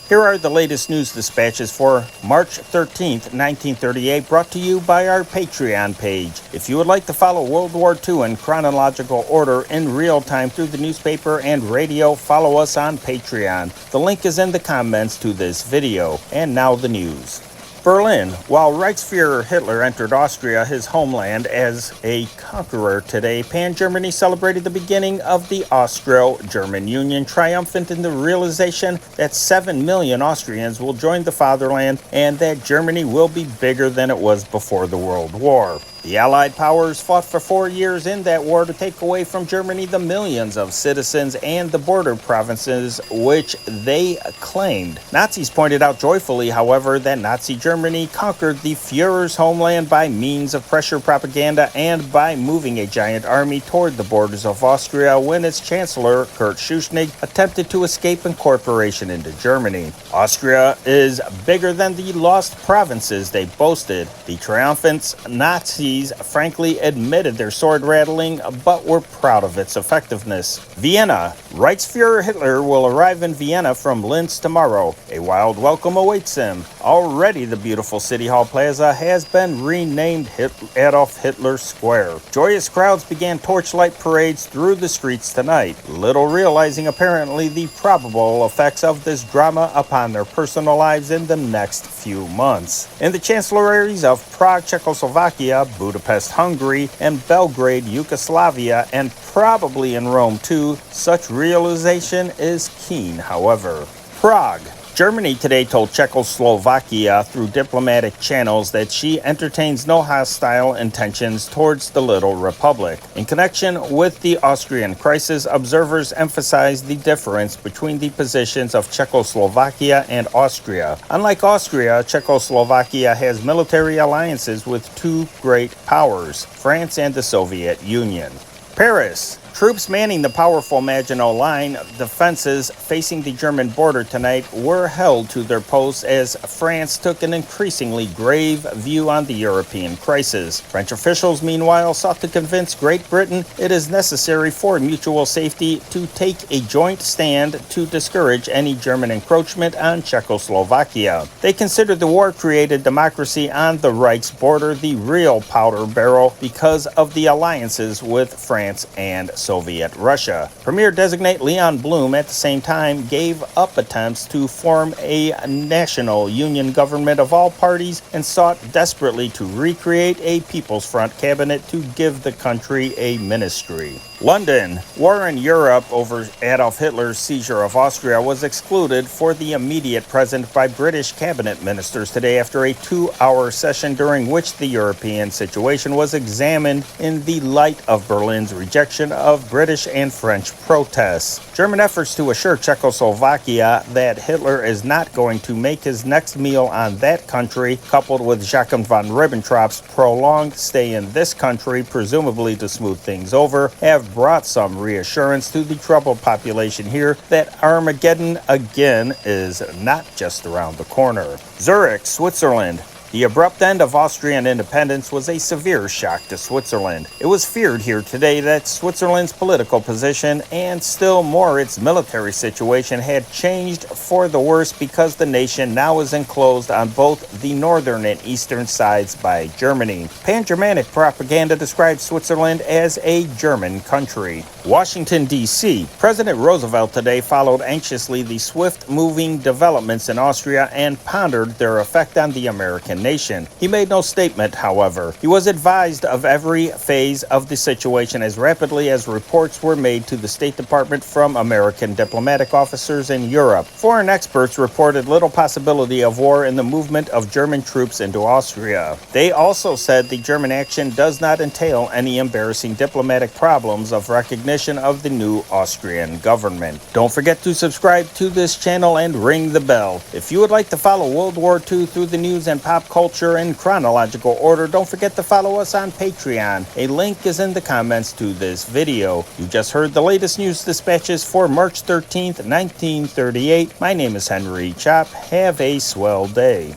Here are the latest news dispatches for March 13th, 1938, brought to you by our Patreon page. If you would like to follow World War II in chronological order in real time through the newspaper and radio, follow us on Patreon. The link is in the comments to this video. And now the news. Berlin. While Reichsfuhrer Hitler entered Austria, his homeland, as a conqueror today, Pan-Germany celebrated the beginning of the Austro-German Union, triumphant in the realization that 7 million Austrians will join the fatherland and that Germany will be bigger than it was before the World War. The Allied powers fought for 4 years in that war to take away from Germany the millions of citizens and the border provinces which they claimed. Nazis pointed out joyfully, however, that Nazi Germany conquered the Führer's homeland by means of pressure propaganda and by moving a giant army toward the borders of Austria when its chancellor, Kurt Schuschnigg, attempted to escape incorporation into Germany. Austria is bigger than the lost provinces they boasted. The triumphant Nazis frankly admitted their sword rattling, but were proud of its effectiveness. Vienna. Reichsfuhrer Hitler will arrive in Vienna from Linz tomorrow. A wild welcome awaits him. Already the beautiful City Hall Plaza has been renamed Adolf Hitler Square. Joyous crowds began torchlight parades through the streets tonight, little realizing apparently the probable effects of this drama upon their personal lives in the next few months. In the chancelleries of Prague, Czechoslovakia, Budapest, Hungary, and Belgrade, Yugoslavia, and probably in Rome too, such realization is keen, however. Prague. Germany today told Czechoslovakia through diplomatic channels that she entertains no hostile intentions towards the little republic. In connection with the Austrian crisis, observers emphasized the difference between the positions of Czechoslovakia and Austria. Unlike Austria, Czechoslovakia has military alliances with two great powers, France and the Soviet Union. Paris. Troops manning the powerful Maginot Line defenses facing the German border tonight were held to their posts as France took an increasingly grave view on the European crisis. French officials, meanwhile, sought to convince Great Britain it is necessary for mutual safety to take a joint stand to discourage any German encroachment on Czechoslovakia. They considered the war-created democracy on the Reich's border the real powder barrel because of the alliances with France and Soviet Russia. Premier-designate Leon Blum at the same time gave up attempts to form a national union government of all parties and sought desperately to recreate a People's Front cabinet to give the country a ministry. London. War in Europe over Adolf Hitler's seizure of Austria was excluded for the immediate present by British cabinet ministers today after a 2-hour session during which the European situation was examined in the light of Berlin's rejection of British and French protests. German efforts to assure Czechoslovakia that Hitler is not going to make his next meal on that country, coupled with Joachim von Ribbentrop's prolonged stay in this country, presumably to smooth things over, have brought some reassurance to the troubled population here that Armageddon again is not just around the corner. Zurich, Switzerland. The abrupt end of Austrian independence was a severe shock to Switzerland. It was feared here today that Switzerland's political position and still more its military situation had changed for the worse because the nation now is enclosed on both the northern and eastern sides by Germany. Pan-Germanic propaganda describes Switzerland as a German country. Washington, D.C. President Roosevelt today followed anxiously the swift-moving developments in Austria and pondered their effect on the American nation. He made no statement, however. He was advised of every phase of the situation as rapidly as reports were made to the State Department from American diplomatic officers in Europe. Foreign experts reported little possibility of war in the movement of German troops into Austria. They also said the German action does not entail any embarrassing diplomatic problems of recognition of the new Austrian government. Don't forget to subscribe to this channel and ring the bell. If you would like to follow World War II through the news and pop culture in chronological order, don't forget to follow us on Patreon. A link is in the comments to this video. You just heard the latest news dispatches for March 13th, 1938. My name is Henry Chop. Have a swell day.